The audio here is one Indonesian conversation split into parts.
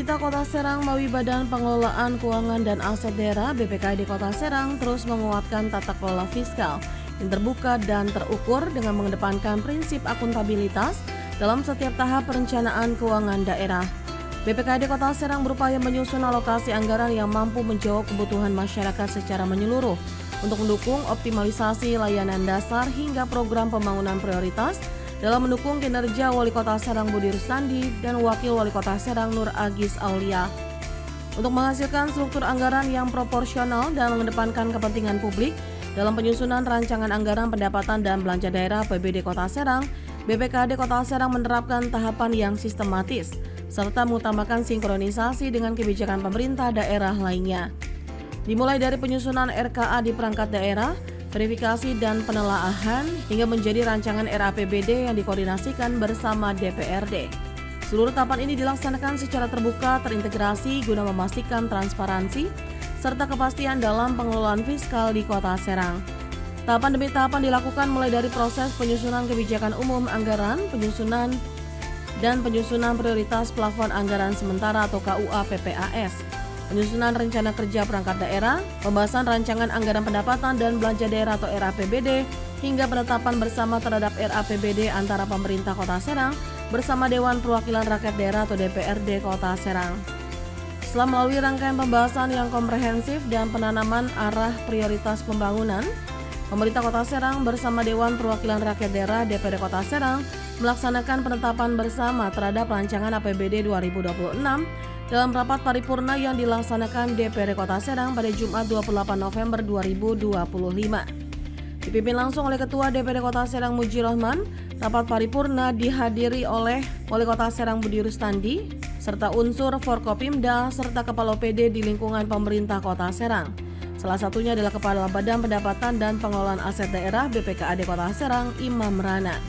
Pemerintah Kota Serang melalui Badan Pengelolaan Keuangan dan Aset Daerah (BPKD) Kota Serang terus menguatkan tata kelola fiskal yang terbuka dan terukur dengan mengedepankan prinsip akuntabilitas dalam setiap tahap perencanaan keuangan daerah. BPKD Kota Serang berupaya menyusun alokasi anggaran yang mampu menjawab kebutuhan masyarakat secara menyeluruh untuk mendukung optimalisasi layanan dasar hingga program pembangunan prioritas dalam mendukung kinerja Wali Kota Serang Budi Rustandi dan Wakil Wali Kota Serang Nur Agis Aulia. Untuk menghasilkan struktur anggaran yang proporsional dan mengedepankan kepentingan publik dalam penyusunan rancangan anggaran pendapatan dan belanja daerah APBD Kota Serang, BPKD Kota Serang menerapkan tahapan yang sistematis serta mengutamakan sinkronisasi dengan kebijakan pemerintah daerah lainnya. Dimulai dari penyusunan RKA di perangkat daerah, verifikasi dan penelaahan hingga menjadi rancangan RAPBD yang dikoordinasikan bersama DPRD. Seluruh tahapan ini dilaksanakan secara terbuka, terintegrasi guna memastikan transparansi serta kepastian dalam pengelolaan fiskal di Kota Serang. Tahapan demi tahapan dilakukan mulai dari proses penyusunan kebijakan umum anggaran, penyusunan prioritas plafon anggaran sementara atau KUA PPAS, penyusunan rencana kerja perangkat daerah, pembahasan rancangan anggaran pendapatan dan belanja daerah atau RAPBD, hingga penetapan bersama terhadap RAPBD antara pemerintah Kota Serang bersama Dewan Perwakilan Rakyat Daerah atau DPRD Kota Serang. Setelah melalui rangkaian pembahasan yang komprehensif dan penanaman arah prioritas pembangunan, pemerintah Kota Serang bersama Dewan Perwakilan Rakyat Daerah DPRD Kota Serang melaksanakan penetapan bersama terhadap rancangan APBD 2026 dalam rapat paripurna yang dilaksanakan DPRD Kota Serang pada Jumat 28 November 2025. Dipimpin langsung oleh Ketua DPRD Kota Serang Muji Rohman, rapat paripurna dihadiri oleh Wali Kota Serang Budi Rustandi, serta unsur Forkopimda serta Kepala OPD di lingkungan pemerintah Kota Serang. Salah satunya adalah Kepala Badan Pendapatan dan Pengelolaan Aset Daerah BPKAD Kota Serang, Imam Rana.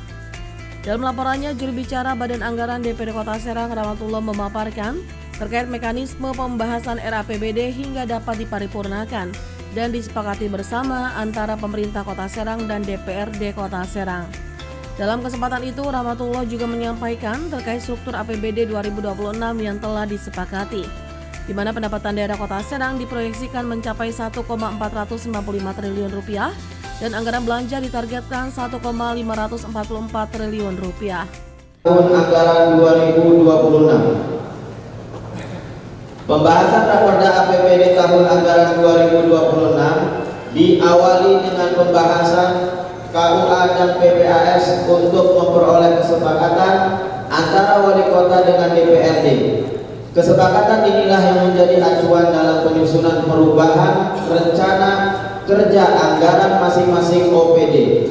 Dalam laporannya, juru bicara Badan Anggaran DPRD Kota Serang Rahmatullah memaparkan terkait mekanisme pembahasan RAPBD hingga dapat diparipurnakan dan disepakati bersama antara pemerintah Kota Serang dan DPRD Kota Serang. Dalam kesempatan itu, Rahmatullah juga menyampaikan terkait struktur APBD 2026 yang telah disepakati, di mana pendapatan daerah Kota Serang diproyeksikan mencapai 1,455 triliun rupiah dan anggaran belanja ditargetkan 1,544 triliun rupiah. Tahun anggaran 2026. Pembahasan Raperda APBD tahun anggaran 2026 diawali dengan pembahasan KUA dan PPAS untuk memperoleh kesepakatan antara Wali Kota dengan DPRD. Kesepakatan inilah yang menjadi acuan dalam penyusunan perubahan rencana kerja anggaran masing-masing OPD.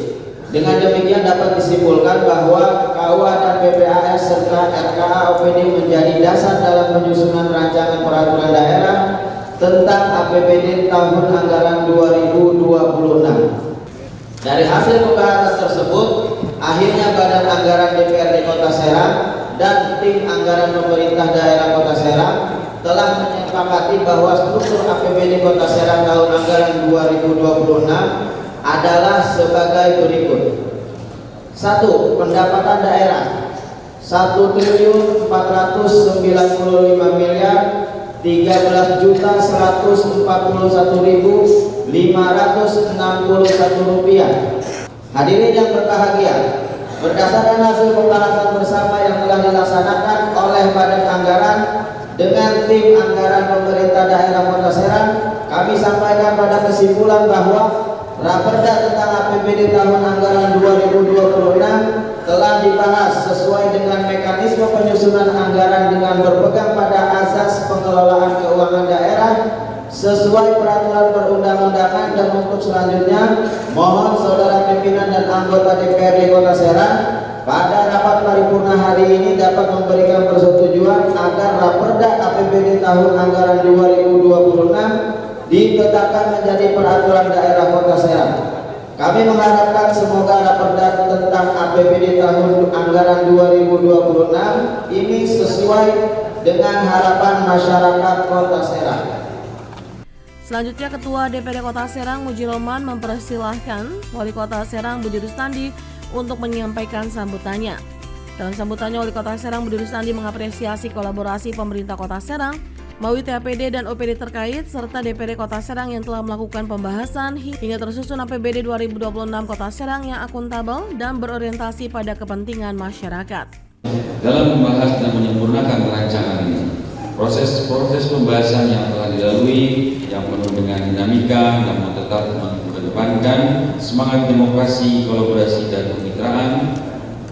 Dengan demikian dapat disimpulkan bahwa KUA dan PPAS serta RKA OPD menjadi dasar dalam penyusunan rancangan peraturan daerah tentang APBD tahun anggaran 2026. Dari hasil pembahasan tersebut, akhirnya Badan Anggaran DPRD Kota Serang dan tim anggaran pemerintah daerah Kota Serang telah menyepakati bahwa struktur APBD Kota Serang tahun anggaran 2026 adalah sebagai berikut. 1. Pendapatan daerah 1.495 miliar 13.141.561 rupiah. Hadirin yang berbahagia, berdasarkan hasil pembahasan bersama yang telah dilaksanakan oleh Badan Anggaran dengan tim anggaran pemerintah daerah Kota Serang, kami sampaikan pada kesimpulan bahwa Raperda tentang APBD tahun anggaran 2026 telah dibahas sesuai dengan mekanisme penyusunan anggaran dengan berpegang pada asas pengelolaan keuangan daerah sesuai peraturan perundang-undangan, dan untuk selanjutnya mohon saudara pimpinan dan anggota DPRD Kota Serang pada rapat paripurna hari ini dapat memberikan persetujuan agar Raperda APBD tahun anggaran 2026 ditetapkan menjadi peraturan daerah Kota Serang. Kami mengharapkan semoga Raperda tentang APBD tahun anggaran 2026 ini sesuai dengan harapan masyarakat Kota Serang. Selanjutnya, Ketua DPRD Kota Serang Muji Rohman mempersilahkan Wali Kota Serang Budi Rustandi untuk menyampaikan sambutannya. Dalam sambutannya, Wali Kota Serang Budi Rustandi mengapresiasi kolaborasi pemerintah Kota Serang melalui TAPD dan OPD terkait serta DPD Kota Serang yang telah melakukan pembahasan hingga tersusun APBD 2026 Kota Serang yang akuntabel dan berorientasi pada kepentingan masyarakat. Dalam membahas dan menyempurnakan rancangan ini, proses pembahasan yang telah dilalui yang penuh dengan dinamika namun tetap mengedepankan semangat demokrasi, kolaborasi dan kemitraan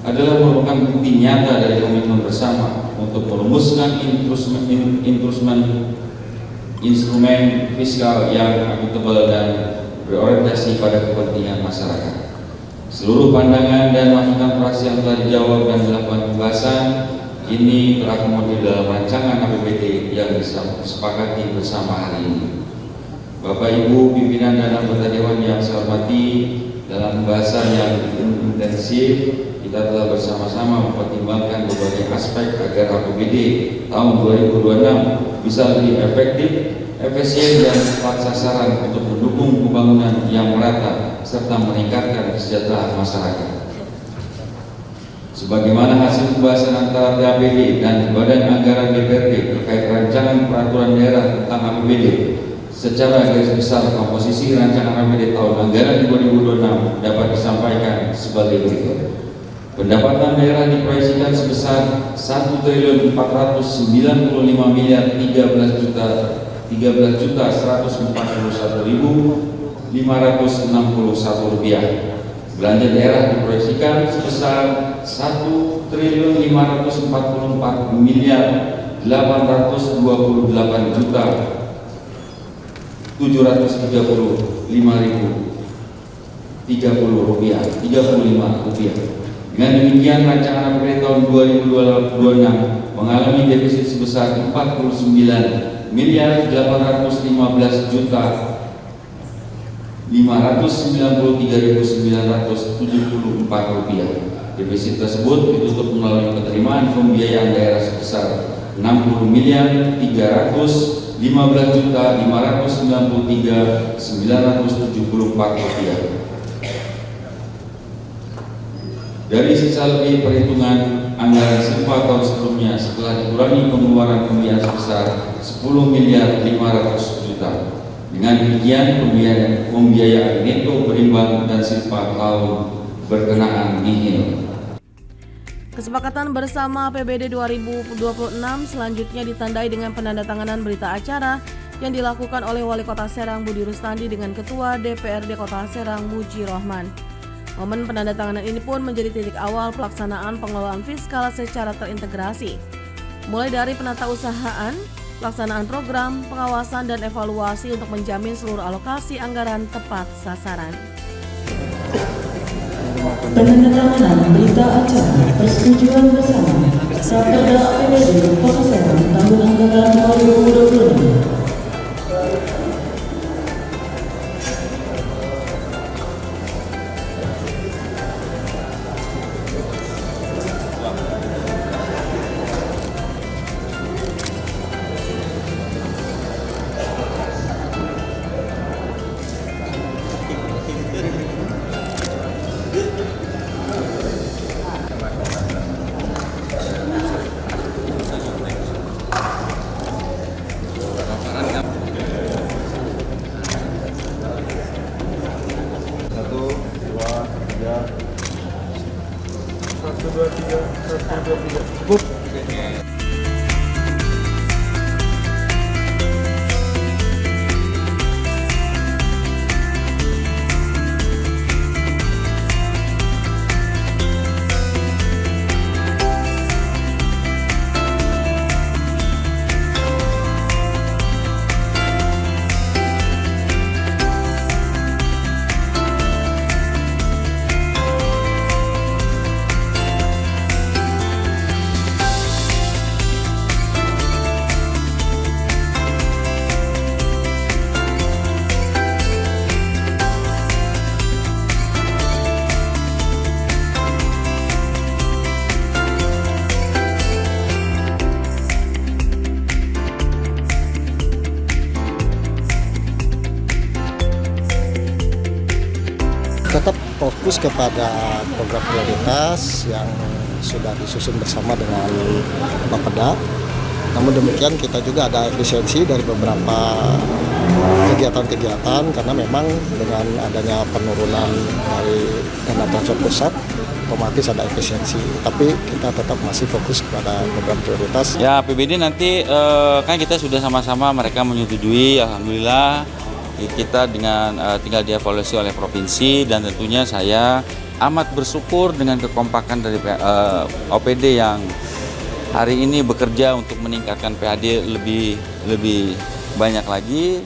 adalah merupakan bukti nyata dari komitmen bersama untuk merumuskan instrumen fiskal yang akuntabel dan berorientasi pada kepentingan masyarakat. Seluruh pandangan dan masukan fraksi yang telah dijawab dan dilakukan pembahasan ini terakomodir dalam rancangan APBD yang disepakati bersama hari ini. Bapak Ibu pimpinan dan anggota dewan yang saya hormati, dalam pembahasan yang intensif kita telah bersama-sama mempertimbangkan berbagai aspek agar APBD tahun 2026 bisa lebih efektif, efisien dan tepat sasaran untuk mendukung pembangunan yang merata serta meningkatkan kesejahteraan masyarakat. Sebagaimana hasil pembahasan antara TAPD dan Badan Anggaran DPRD terkait rancangan peraturan daerah tentang APBD, secara garis besar komposisi rancangan APBD tahun anggaran 2026 dapat disampaikan sebagai berikut. Pendapatan daerah diproyeksikan sebesar 1.495.013.141 rupiah. Belanja daerah diproyeksikan sebesar 1.544.832.735.030 rupiah. Dengan demikian, rancangan APBD tahun 2026 mengalami defisit sebesar 49.893.974 rupiah. Defisit tersebut ditutup melalui penerimaan pembiayaan daerah sebesar 60.315.593.974 rupiah. Dari sisa lebih perhitungan anggaran SIPA tahun sebelumnya setelah dikurangi pengeluaran pembiayaan sebesar 10.500.000.000. Dengan demikian pembiayaan neto berimbang dan SIPA tahun berkenaan nihil. Kesepakatan bersama APBD 2026 selanjutnya ditandai dengan penandatanganan berita acara yang dilakukan oleh Wali Kota Serang Budi Rustandi dengan Ketua DPRD Kota Serang Muji Rohman. Momen penandatanganan ini pun menjadi titik awal pelaksanaan pengelolaan fiskal secara terintegrasi, mulai dari penatausahaan, pelaksanaan program, pengawasan dan evaluasi untuk menjamin seluruh alokasi anggaran tepat sasaran. Penandatanganan berita acara persetujuan bersama Raperda APBD Kota Serang tahun anggaran 2026. Tetap fokus kepada program prioritas yang sudah disusun bersama dengan Bapeda. Namun demikian kita juga ada efisiensi dari beberapa kegiatan-kegiatan karena memang dengan adanya penurunan dari dana transfer pusat otomatis ada efisiensi, tapi kita tetap masih fokus pada program prioritas. Ya, APBD nanti kan kita sudah sama-sama mereka menyetujui, alhamdulillah kita dengan tinggal dievaluasi oleh provinsi, dan tentunya saya amat bersyukur dengan kekompakan dari OPD yang hari ini bekerja untuk meningkatkan PAD lebih banyak lagi.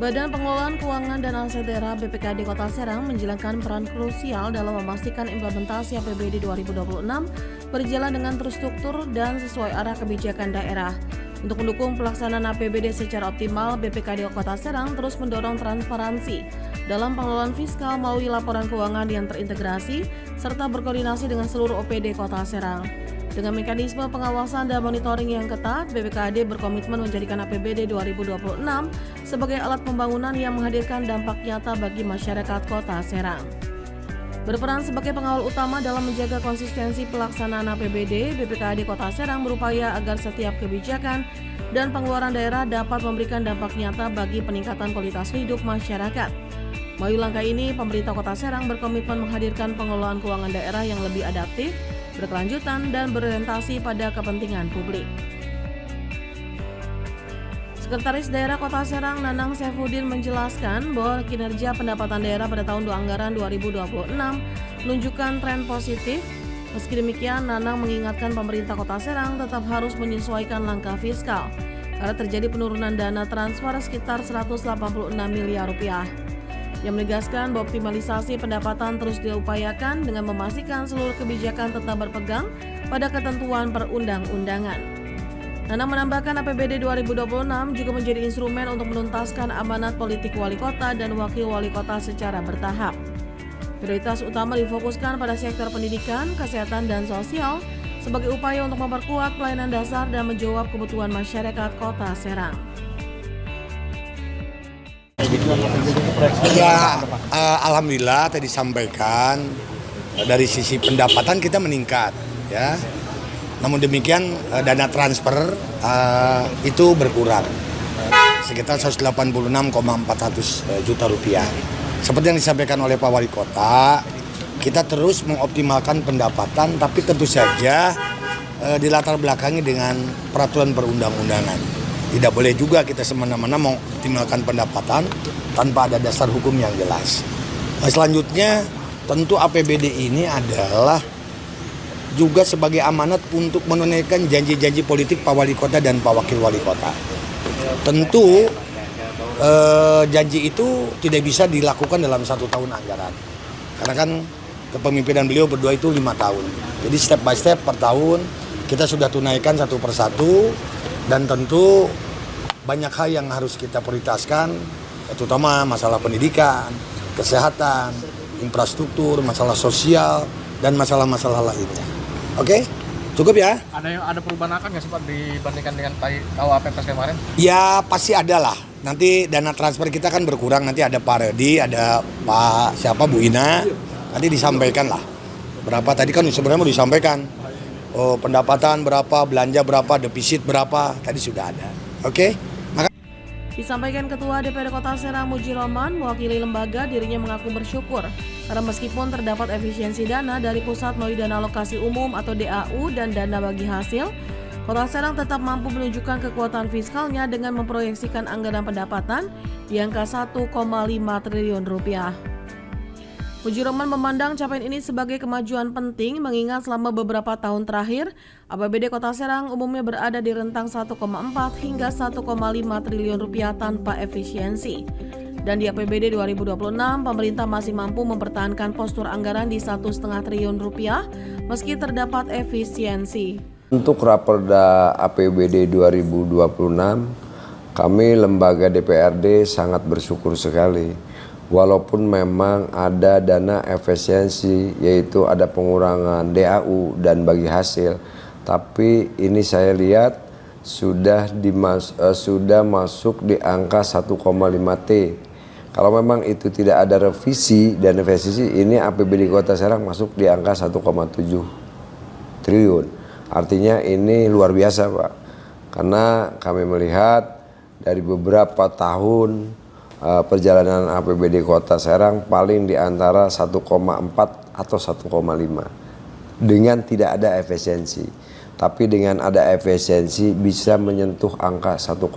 Badan Pengelolaan Keuangan dan Aset Daerah BPKD Kota Serang menjalankan peran krusial dalam memastikan implementasi APBD 2026 berjalan dengan terstruktur dan sesuai arah kebijakan daerah. Untuk mendukung pelaksanaan APBD secara optimal, BPKD Kota Serang terus mendorong transparansi dalam pengelolaan fiskal melalui laporan keuangan yang terintegrasi serta berkoordinasi dengan seluruh OPD Kota Serang. Dengan mekanisme pengawasan dan monitoring yang ketat, BPKD berkomitmen menjadikan APBD 2026 sebagai alat pembangunan yang menghadirkan dampak nyata bagi masyarakat Kota Serang. Berperan sebagai pengawal utama dalam menjaga konsistensi pelaksanaan APBD, BPKD Kota Serang berupaya agar setiap kebijakan dan pengeluaran daerah dapat memberikan dampak nyata bagi peningkatan kualitas hidup masyarakat. Melalui langkah ini, pemerintah Kota Serang berkomitmen menghadirkan pengelolaan keuangan daerah yang lebih adaptif, berkelanjutan, dan berorientasi pada kepentingan publik. Sekretaris Daerah Kota Serang Nanang Saifuddin menjelaskan bahwa kinerja pendapatan daerah pada tahun anggaran 2026 menunjukkan tren positif. Meski demikian, Nanang mengingatkan pemerintah Kota Serang tetap harus menyesuaikan langkah fiskal karena terjadi penurunan dana transfer sekitar 186 miliar rupiah. Yang menegaskan bahwa optimalisasi pendapatan terus diupayakan dengan memastikan seluruh kebijakan tetap berpegang pada ketentuan perundang-undangan. Nanang menambahkan APBD 2026 juga menjadi instrumen untuk menuntaskan amanat politik wali kota dan wakil wali kota secara bertahap. Prioritas utama difokuskan pada sektor pendidikan, kesehatan, dan sosial sebagai upaya untuk memperkuat pelayanan dasar dan menjawab kebutuhan masyarakat Kota Serang. Ya, alhamdulillah tadi disampaikan dari sisi pendapatan kita meningkat, ya. Namun demikian dana transfer itu berkurang sekitar 186,400 juta rupiah. Seperti yang disampaikan oleh Pak Wali Kota, kita terus mengoptimalkan pendapatan, tapi tentu saja dilatar belakangi dengan peraturan perundang-undangan. Tidak boleh juga kita semena-mena mengoptimalkan pendapatan tanpa ada dasar hukum yang jelas. Selanjutnya, tentu APBD ini adalah juga sebagai amanat untuk menunaikan janji-janji politik Pak Wali Kota dan Pak Wakil Wali Kota. Tentu janji itu tidak bisa dilakukan dalam 1 tahun anggaran. Karena kan kepemimpinan beliau berdua itu 5 tahun. Jadi step by step per tahun kita sudah tunaikan satu persatu, dan tentu banyak hal yang harus kita prioritaskan, terutama masalah pendidikan, kesehatan, infrastruktur, masalah sosial, dan masalah-masalah lainnya. Oke, cukup ya? Ada perubahan akan nggak sempat dibandingkan dengan KUAPPS kemarin? Ya pasti ada lah. Nanti dana transfer kita kan berkurang. Nanti ada Pak Redi, ada Pak Bu Ina. Nanti disampaikan lah. Berapa tadi kan sebenarnya mau disampaikan. Oh, pendapatan berapa, belanja berapa, defisit berapa, tadi sudah ada. Oke? Disampaikan Ketua DPRD Kota Serang Muji Roman, mewakili lembaga, dirinya mengaku bersyukur karena meskipun terdapat efisiensi dana dari pusat melalui dana alokasi umum atau DAU dan dana bagi hasil, Kota Serang tetap mampu menunjukkan kekuatan fiskalnya dengan memproyeksikan anggaran pendapatan di angka 1,5 triliun rupiah. Muji Roman memandang capaian ini sebagai kemajuan penting mengingat selama beberapa tahun terakhir APBD Kota Serang umumnya berada di rentang 1,4 hingga 1,5 triliun rupiah tanpa efisiensi. Dan di APBD 2026 pemerintah masih mampu mempertahankan postur anggaran di 1,5 triliun rupiah meski terdapat efisiensi. Untuk Raperda APBD 2026 Kami lembaga DPRD sangat bersyukur sekali, walaupun memang ada dana efisiensi, yaitu ada pengurangan DAU dan bagi hasil, tapi ini saya lihat sudah masuk di angka 1,5 T. Kalau memang itu tidak ada revisi dan efisiensi, ini APBD Kota Serang masuk di angka 1,7 triliun. Artinya ini luar biasa, Pak. Karena kami melihat dari beberapa tahun perjalanan APBD Kota Serang paling di antara 1,4 atau 1,5 dengan tidak ada efisiensi. Tapi dengan ada efisiensi bisa menyentuh angka 1,5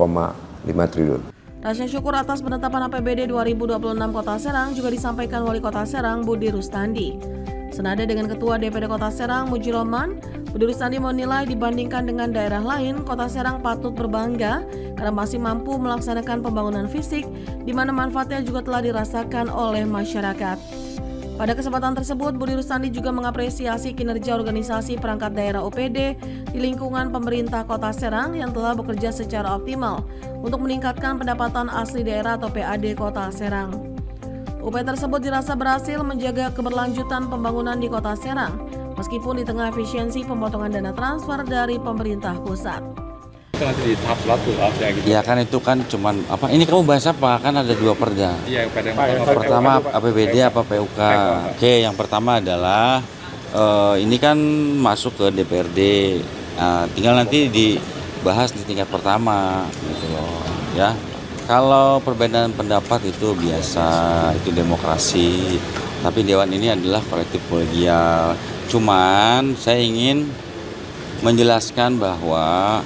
triliun. Rasa syukur atas penetapan APBD 2026 Kota Serang juga disampaikan Wali Kota Serang Budi Rustandi. Senada dengan Ketua DPD Kota Serang Mujiroman, Budi Rustandi menilai dibandingkan dengan daerah lain, Kota Serang patut berbangga karena masih mampu melaksanakan pembangunan fisik di mana manfaatnya juga telah dirasakan oleh masyarakat. Pada kesempatan tersebut, Budi Rustandi juga mengapresiasi kinerja organisasi perangkat daerah OPD di lingkungan pemerintah Kota Serang yang telah bekerja secara optimal untuk meningkatkan pendapatan asli daerah atau PAD Kota Serang. UP tersebut dirasa berhasil menjaga keberlanjutan pembangunan di Kota Serang, meskipun di tengah efisiensi pemotongan dana transfer dari pemerintah pusat. Itu nanti di tahap selanjutnya gitu. Ya kan itu kan cuman apa? Ini kamu bahas apa? Kan ada dua perda. Iya, Pertama APBD apa PUK. Oke, yang pertama adalah ini kan masuk ke DPRD. Tinggal nanti dibahas di tingkat pertama gitu loh, ya. Kalau perbedaan pendapat itu biasa, itu demokrasi. Tapi Dewan ini adalah kolektif kolegial. Cuman saya ingin menjelaskan bahwa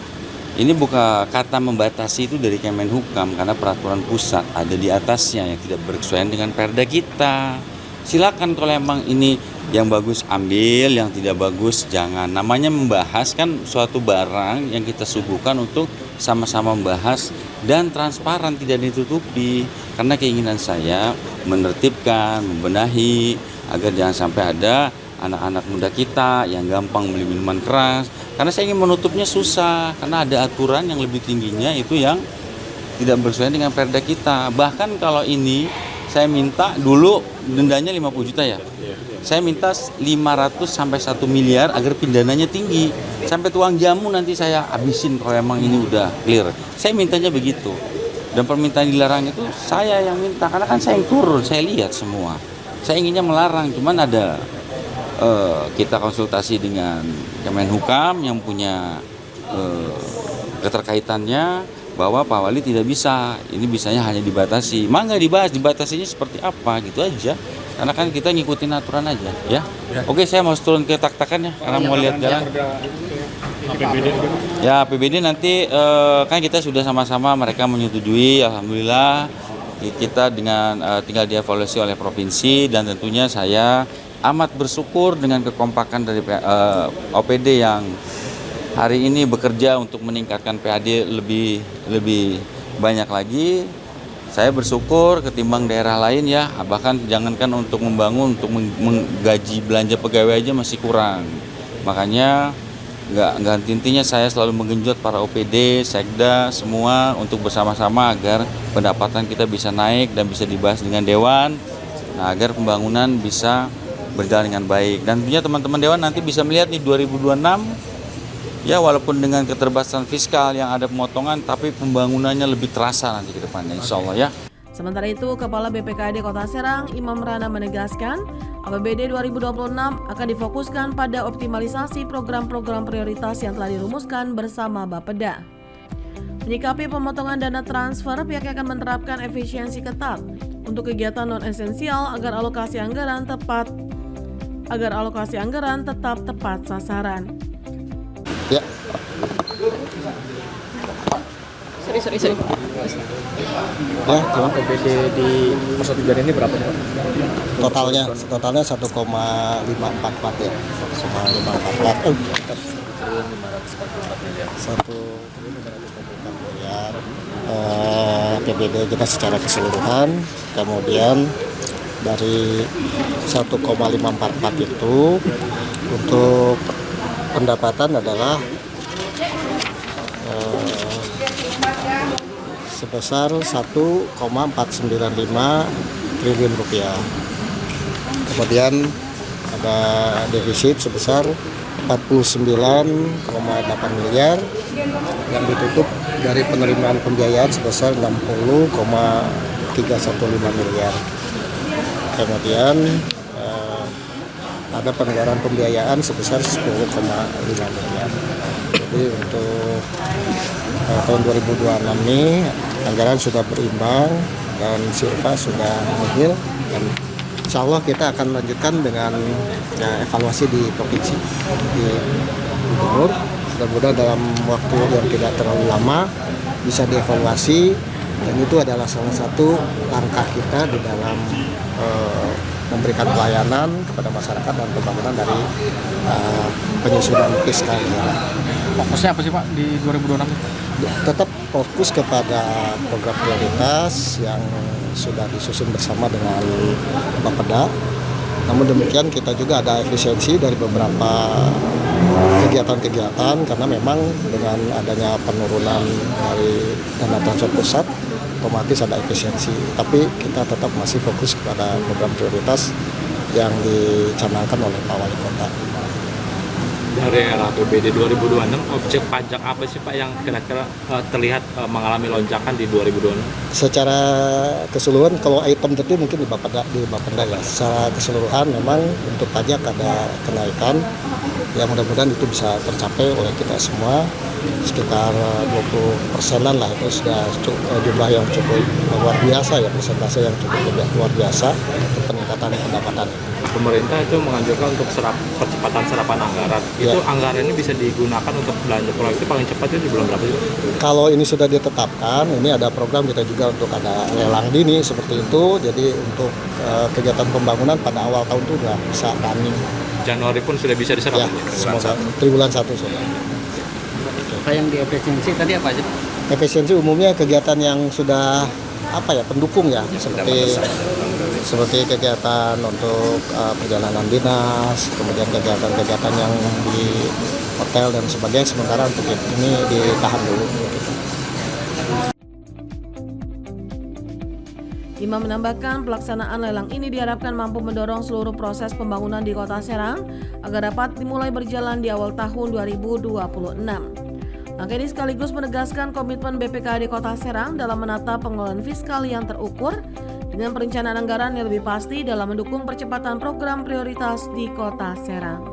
ini bukan kata membatasi itu dari Kemenhukam karena peraturan pusat ada di atasnya yang tidak berkesesuaian dengan perda kita. Silakan kalau emang ini yang bagus ambil, yang tidak bagus jangan. Namanya membahas kan suatu barang yang kita suguhkan untuk sama-sama membahas dan transparan, tidak ditutupi. Karena keinginan saya menertibkan, membenahi agar jangan sampai ada anak-anak muda kita yang gampang beli minuman keras. Karena saya ingin menutupnya susah, karena ada aturan yang lebih tingginya itu yang tidak bersesuaian dengan perda kita. Bahkan kalau ini saya minta dulu dendanya 50 juta ya. Saya minta 500 sampai 1 miliar agar pindananya tinggi. Sampai tuang jamu nanti saya habisin kalau emang ini udah clear. Saya mintanya begitu. Dan permintaan dilarang itu saya yang minta, karena kan saya yang turun, saya lihat semua. Saya inginnya melarang, cuman ada kita konsultasi dengan Kemenhukam yang punya keterkaitannya bahwa Pak Wali tidak bisa, ini bisanya hanya dibatasi. Nggak dibahas, dibatasinya seperti apa gitu aja. Karena kan kita ngikutin aturan aja, ya. Oke, saya mau turun ke tak-takan ya, karena mau lihat jalan. Ya, APBD nanti kan kita sudah sama-sama mereka menyetujui, alhamdulillah. Kita dengan tinggal dievaluasi oleh provinsi dan tentunya saya amat bersyukur dengan kekompakan dari OPD yang hari ini bekerja untuk meningkatkan PAD lebih banyak lagi. Saya bersyukur ketimbang daerah lain ya, bahkan jangankan untuk membangun, untuk menggaji belanja pegawai aja masih kurang. Makanya nggak henti-hentinya saya selalu menggenjot para OPD, Sekda, semua untuk bersama-sama agar pendapatan kita bisa naik dan bisa dibahas dengan Dewan, nah, agar pembangunan bisa berjalan dengan baik. Dan tentunya teman-teman Dewan nanti bisa melihat nih 2026, ya walaupun dengan keterbatasan fiskal yang ada pemotongan, tapi pembangunannya lebih terasa nanti ke depannya, insya Allah ya. Sementara itu, Kepala BPKD Kota Serang, Imam Rana menegaskan, APBD 2026 akan difokuskan pada optimalisasi program-program prioritas yang telah dirumuskan bersama Bapeda. Menyikapi pemotongan dana transfer, pihaknya akan menerapkan efisiensi ketat untuk kegiatan non-esensial agar alokasi anggaran tetap tepat sasaran. Ya. Sorry. Ya, coba. APBD di pusat kejadian ini berapa? Totalnya 1,544 ya. 1,544. 1,544 miliar. APBD kita secara keseluruhan, kemudian dari 1,544 itu untuk pendapatan adalah sebesar 1,495 triliun rupiah. Kemudian ada defisit sebesar 49,8 miliar yang ditutup dari penerimaan pembiayaan sebesar 60,315 miliar. Kemudian ada penganggaran pembiayaan sebesar 10,5 miliar. Jadi untuk tahun 2026 ini anggaran sudah berimbang dan silpa sudah nihil, dan insya Allah kita akan lanjutkan dengan evaluasi di provinsi, di gubernur. Mudah-mudahan dalam waktu yang tidak terlalu lama bisa dievaluasi, dan itu adalah salah satu langkah kita di dalam memberikan pelayanan kepada masyarakat dan pembangunan dari penyusunan fiskal. Fokusnya apa sih Pak di 2026? Tetap fokus kepada program prioritas yang sudah disusun bersama dengan Bapeda. Namun demikian kita juga ada efisiensi dari beberapa kegiatan-kegiatan, karena memang dengan adanya penurunan dari dana transfer pusat otomatis ada efisiensi. Tapi kita tetap masih fokus kepada program prioritas yang dicanangkan oleh Pak Wali Kota. Dari RAPBD 2026, objek pajak apa sih Pak yang kira-kira terlihat mengalami lonjakan di 2026? Secara keseluruhan, kalau item tertentu mungkin di Bapeda ya. Secara keseluruhan memang untuk pajak ada kenaikan, ya mudah-mudahan itu bisa tercapai oleh kita semua, sekitar 20%-an lah. Itu sudah jumlah yang cukup luar biasa ya, persentase yang cukup luar biasa untuk peningkatan pendapatan. Pemerintah itu menganjurkan untuk percepatan serapan anggaran. Ya. Itu anggaran ini bisa digunakan untuk belanja proyek itu paling cepat itu di bulan berapa sih? Kalau ini sudah ditetapkan, ini ada program kita juga untuk ada lelang dini seperti itu. Jadi untuk kegiatan pembangunan pada awal tahun itu sudah bisa running. Januari pun sudah bisa diserap. Ya, semoga triwulan 1 sudah. Pak yang di efisiensi tadi apa aja? Efisiensi umumnya kegiatan yang sudah pendukung ya, seperti kegiatan untuk perjalanan dinas, kemudian kegiatan-kegiatan yang di hotel dan sebagainya, sementara untuk ini ditahan dulu. Imam menambahkan pelaksanaan lelang ini diharapkan mampu mendorong seluruh proses pembangunan di Kota Serang agar dapat dimulai berjalan di awal tahun 2026. Langkah ini sekaligus menegaskan komitmen BPKAD Kota Serang dalam menata pengelolaan fiskal yang terukur dengan perencanaan anggaran yang lebih pasti dalam mendukung percepatan program prioritas di Kota Serang.